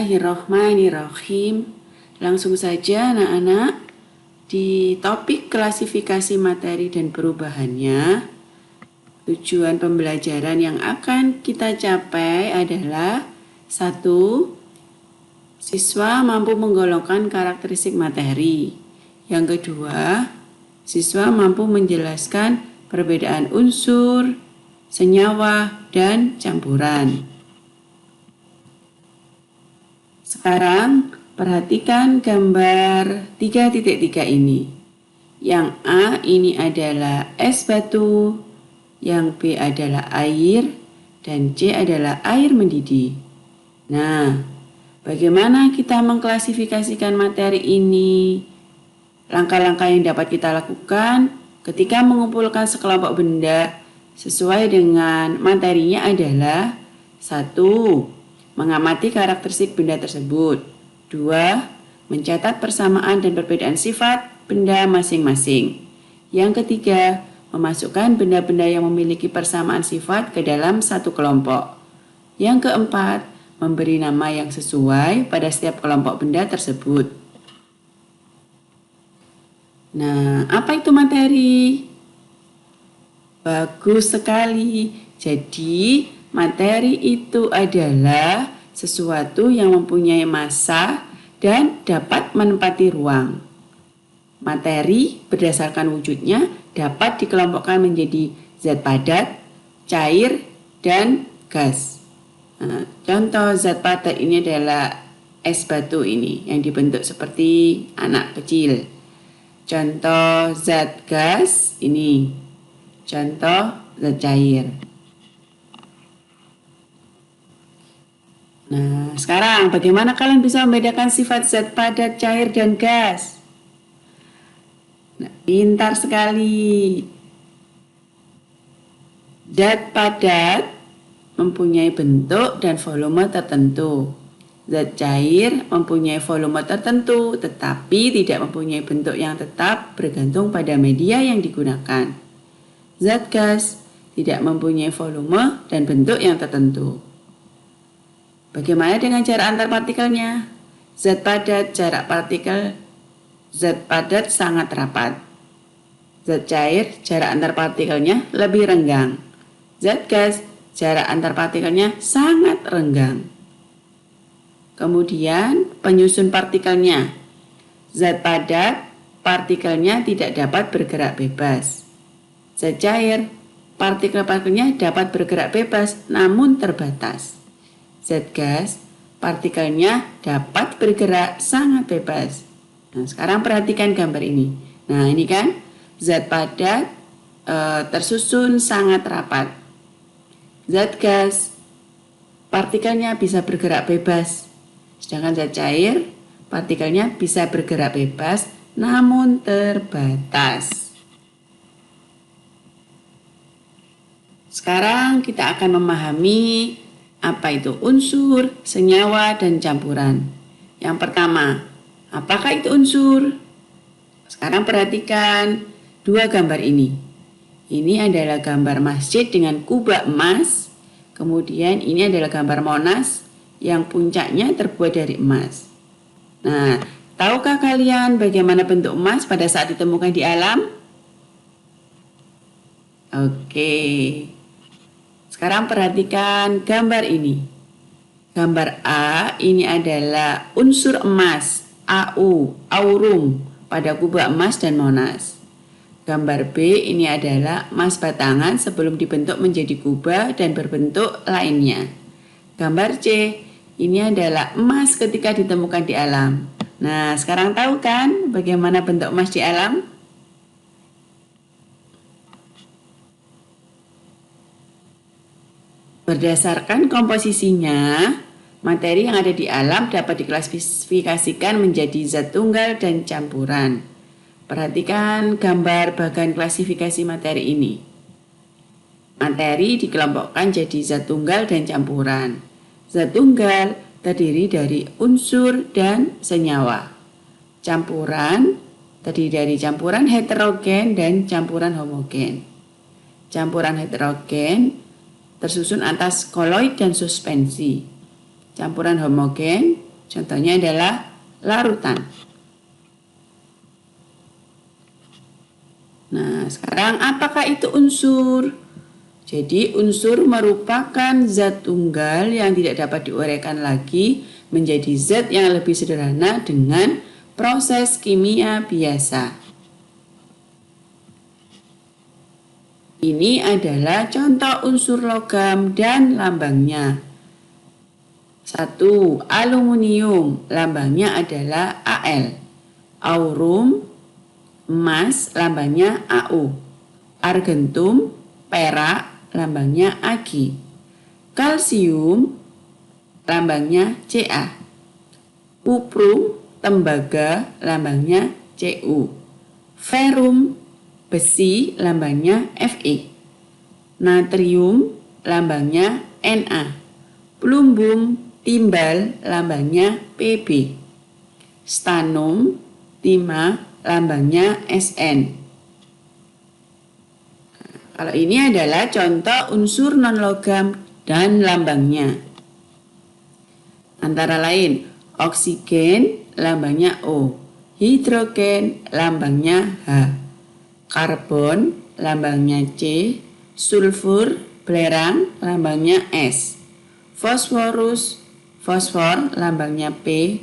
Bismillahirrohmanirrohim. Langsung saja anak-anak di topik klasifikasi materi dan perubahannya. Tujuan pembelajaran yang akan kita capai adalah 1. Siswa mampu menggolongkan karakteristik materi. Yang kedua, siswa mampu menjelaskan perbedaan unsur, senyawa, dan campuran. Sekarang perhatikan gambar 3.3 ini. Yang A ini adalah es batu, yang B adalah air, dan C adalah air mendidih. Nah, bagaimana kita mengklasifikasikan materi ini? Langkah-langkah yang dapat kita lakukan ketika mengumpulkan sekelompok benda sesuai dengan materinya adalah 1. Mengamati karakteristik benda tersebut. 2. Mencatat persamaan dan perbedaan sifat benda masing-masing. Yang ketiga, memasukkan benda-benda yang memiliki persamaan sifat ke dalam satu kelompok. Yang keempat, memberi nama yang sesuai pada setiap kelompok benda tersebut. Nah, apa itu materi? Bagus sekali. Jadi, materi itu adalah sesuatu yang mempunyai massa dan dapat menempati ruang. Materi berdasarkan wujudnya dapat dikelompokkan menjadi zat padat, cair, dan gas. Nah, contoh zat padat ini adalah es batu ini yang dibentuk seperti anak kecil. Contoh zat gas ini. Contoh zat cair. Nah, sekarang bagaimana kalian bisa membedakan sifat zat padat, cair, dan gas? Nah, pintar sekali. Zat padat mempunyai bentuk dan volume tertentu. Zat cair mempunyai volume tertentu, tetapi tidak mempunyai bentuk yang tetap bergantung pada media yang digunakan. Zat gas tidak mempunyai volume dan bentuk yang tertentu. Bagaimana dengan jarak antar partikelnya? Zat padat, jarak partikel zat padat sangat rapat. Zat cair, jarak antar partikelnya lebih renggang. Zat gas, jarak antar partikelnya sangat renggang. Kemudian penyusun partikelnya. Zat padat, partikelnya tidak dapat bergerak bebas. Zat cair, partikel-partikelnya dapat bergerak bebas namun terbatas. Zat gas, partikelnya dapat bergerak sangat bebas. Nah, sekarang perhatikan gambar ini. Nah, ini kan zat padat tersusun sangat rapat. Zat gas, partikelnya bisa bergerak bebas. Sedangkan zat cair, partikelnya bisa bergerak bebas namun terbatas. Sekarang kita akan memahami apa itu unsur, senyawa, dan campuran. Yang pertama, apakah itu unsur? Sekarang perhatikan dua gambar ini. Ini adalah gambar masjid dengan kubah emas. Kemudian ini adalah gambar Monas yang puncaknya terbuat dari emas. Nah, tahukah kalian bagaimana bentuk emas pada saat ditemukan di alam? Oke. Sekarang perhatikan gambar ini. Gambar A ini adalah unsur emas, AU, aurum, pada kubah emas dan Monas. Gambar B ini adalah emas batangan sebelum dibentuk menjadi kubah dan berbentuk lainnya. Gambar C ini adalah emas ketika ditemukan di alam. Nah, sekarang tahu kan bagaimana bentuk emas di alam? Berdasarkan komposisinya, materi yang ada di alam dapat diklasifikasikan menjadi zat tunggal dan campuran. Perhatikan gambar bagan klasifikasi materi ini. Materi dikelompokkan jadi zat tunggal dan campuran. Zat tunggal terdiri dari unsur dan senyawa. Campuran terdiri dari campuran heterogen dan campuran homogen. Campuran heterogen tersusun atas koloid dan suspensi. Campuran homogen Contohnya adalah larutan. Nah, sekarang apakah itu unsur? Jadi unsur merupakan zat tunggal yang tidak dapat diuraikan lagi menjadi zat yang lebih sederhana dengan proses kimia biasa. Ini adalah contoh unsur logam dan lambangnya. 1. Aluminium, lambangnya adalah Al. Aurum, emas, lambangnya Au. Argentum, perak, lambangnya Ag. Kalsium, lambangnya Ca. Kuprum, tembaga, lambangnya Cu. Ferum, besi, lambangnya Fe. Natrium, lambangnya Na. Plumbum, timbal, lambangnya Pb. Stannum, timah, lambangnya Sn. Kalau ini adalah contoh unsur non-logam dan lambangnya. Antara lain, oksigen, lambangnya O. Hidrogen, lambangnya H. Karbon, lambangnya C. Sulfur, belerang, lambangnya S. Fosforus, fosfor, lambangnya P.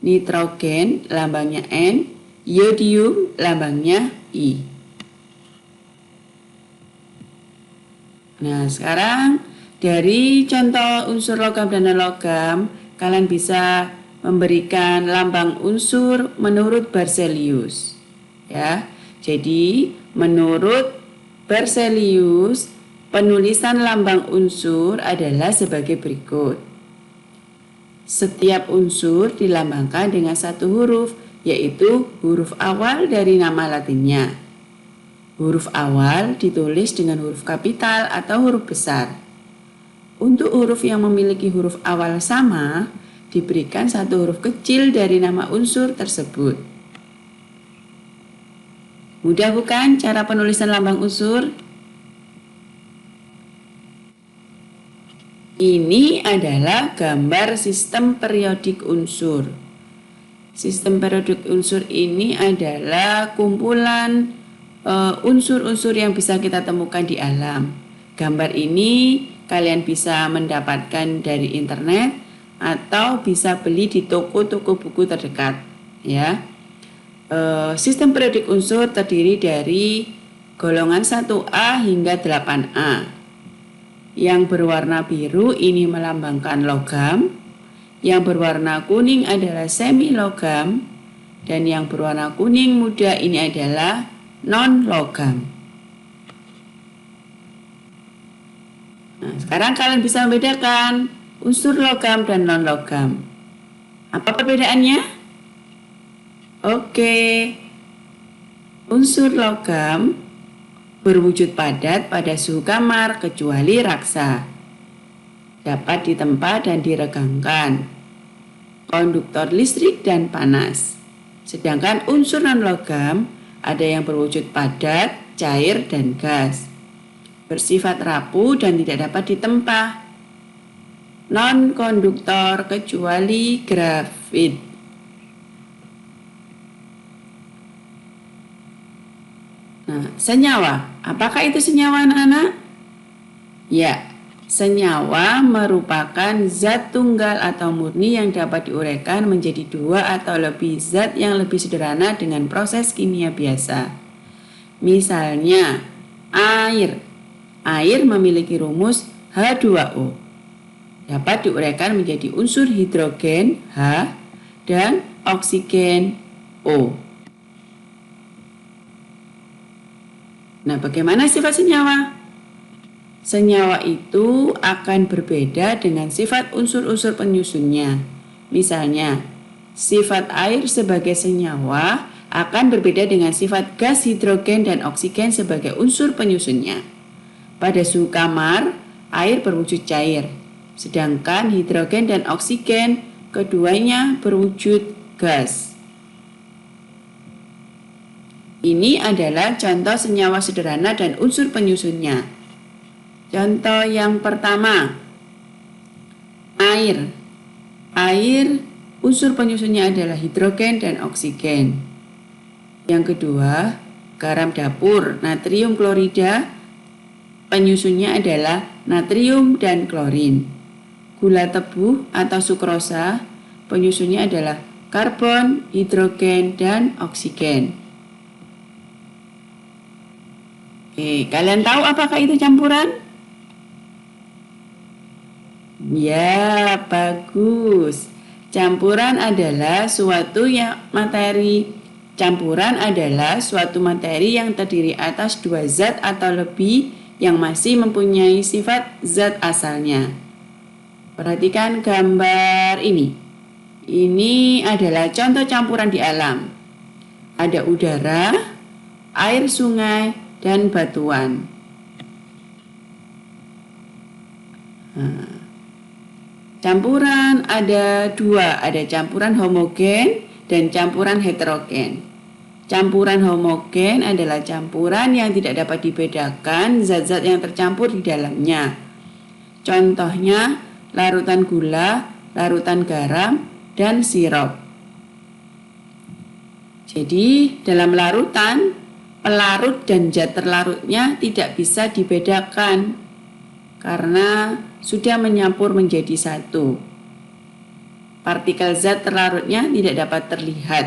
Nitrogen, lambangnya N. Yodium, lambangnya I. Nah, sekarang dari contoh unsur logam dan non-logam, kalian bisa memberikan lambang unsur menurut Berzelius. Ya. Jadi, menurut Berzelius, penulisan lambang unsur adalah sebagai berikut. Setiap unsur dilambangkan dengan satu huruf, yaitu huruf awal dari nama latinnya. Huruf awal ditulis dengan huruf kapital atau huruf besar. Untuk huruf yang memiliki huruf awal sama, diberikan satu huruf kecil dari nama unsur tersebut. Mudah bukan cara penulisan lambang unsur? Ini adalah gambar sistem periodik unsur. Sistem periodik unsur ini adalah kumpulan unsur-unsur yang bisa kita temukan di alam. Gambar ini kalian bisa mendapatkan dari internet atau bisa beli di toko-toko buku terdekat. Ya. Sistem periodik unsur terdiri dari golongan 1A hingga 8A. Yang berwarna biru ini melambangkan logam, yang berwarna kuning adalah semi logam, dan yang berwarna kuning muda ini adalah non logam. Nah, sekarang kalian bisa membedakan unsur logam dan non logam. Apa perbedaannya? Oke. Unsur logam berwujud padat pada suhu kamar kecuali raksa. Dapat ditempa dan diregangkan. Konduktor listrik dan panas. Sedangkan unsur non-logam ada yang berwujud padat, cair, dan gas. Bersifat rapuh dan tidak dapat ditempa. Non-konduktor kecuali grafit. Nah, senyawa. Apakah itu senyawa, anak-anak? Ya, senyawa merupakan zat tunggal atau murni yang dapat diuraikan menjadi dua atau lebih zat yang lebih sederhana dengan proses kimia biasa. Misalnya, air. Air memiliki rumus H2O. Dapat diuraikan menjadi unsur hidrogen H dan oksigen O. Nah, bagaimana sifat senyawa? Senyawa itu akan berbeda dengan sifat unsur-unsur penyusunnya. Misalnya, sifat air sebagai senyawa akan berbeda dengan sifat gas, hidrogen, dan oksigen sebagai unsur penyusunnya. Pada suhu kamar, air berwujud cair, sedangkan hidrogen dan oksigen keduanya berwujud gas. Ini adalah contoh senyawa sederhana dan unsur penyusunnya. Contoh yang pertama, air. Air unsur penyusunnya adalah hidrogen dan oksigen. Yang kedua, garam dapur, natrium klorida, penyusunnya adalah natrium dan klorin. Gula tebu atau sukrosa, penyusunnya adalah karbon, hidrogen, dan oksigen. Oke, kalian tahu apakah itu campuran? Ya, bagus. Campuran adalah suatu materi yang terdiri atas dua zat atau lebih yang masih mempunyai sifat zat asalnya. Perhatikan gambar ini. Ini adalah contoh campuran di alam. Ada udara, air sungai, dan batuan. Campuran ada dua, ada campuran homogen dan campuran heterogen. Campuran homogen adalah campuran yang tidak dapat dibedakan zat-zat yang tercampur di dalamnya. Contohnya larutan gula, larutan garam, dan sirup. Jadi dalam larutan, pelarut dan zat terlarutnya tidak bisa dibedakan karena sudah menyampur menjadi satu. Partikel zat terlarutnya tidak dapat terlihat.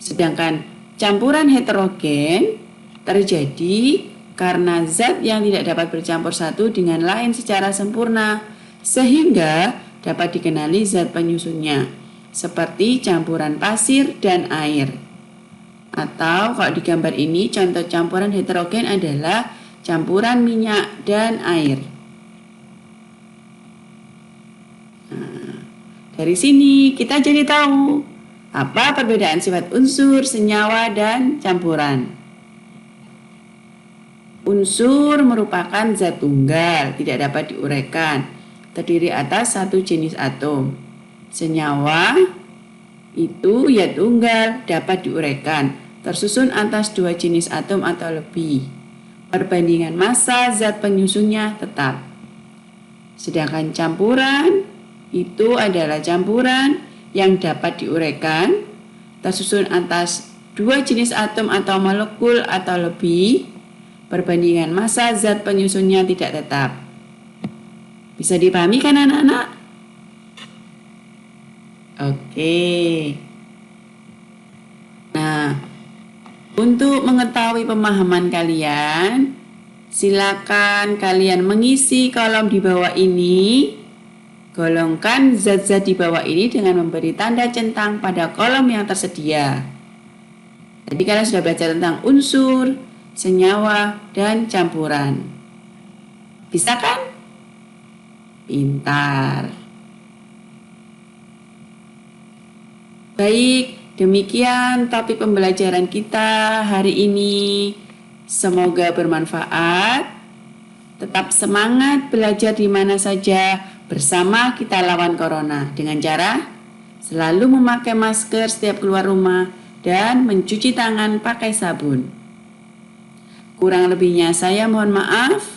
Sedangkan campuran heterogen terjadi karena zat yang tidak dapat bercampur satu dengan lain secara sempurna, sehingga dapat dikenali zat penyusunnya, seperti campuran pasir dan air. Atau kalau di gambar ini, contoh campuran heterogen adalah campuran minyak dan air. Dari sini kita jadi tahu apa perbedaan sifat unsur, senyawa, dan campuran. Unsur merupakan zat tunggal, tidak dapat diuraikan, terdiri atas satu jenis atom. Senyawa itu ya tunggal, dapat diuraikan, tersusun atas dua jenis atom atau lebih. Perbandingan massa zat penyusunnya tetap. Sedangkan campuran itu adalah campuran yang dapat diuraikan, tersusun atas dua jenis atom atau molekul atau lebih. Perbandingan massa zat penyusunnya tidak tetap. Bisa dipahami kan anak-anak? Oke. Nah, untuk mengetahui pemahaman kalian, silakan kalian mengisi kolom di bawah ini. Golongkan zat-zat di bawah ini dengan memberi tanda centang pada kolom yang tersedia. Jadi kalian sudah belajar tentang unsur, senyawa, dan campuran. Bisa kan? Pintar. Baik, demikian topik pembelajaran kita hari ini. Semoga bermanfaat. Tetap semangat belajar di mana saja bersama kita lawan corona dengan cara selalu memakai masker setiap keluar rumah dan mencuci tangan pakai sabun. Kurang lebihnya saya mohon maaf.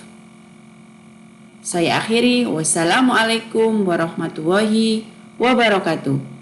Saya akhiri. Wassalamualaikum warahmatullahi wabarakatuh.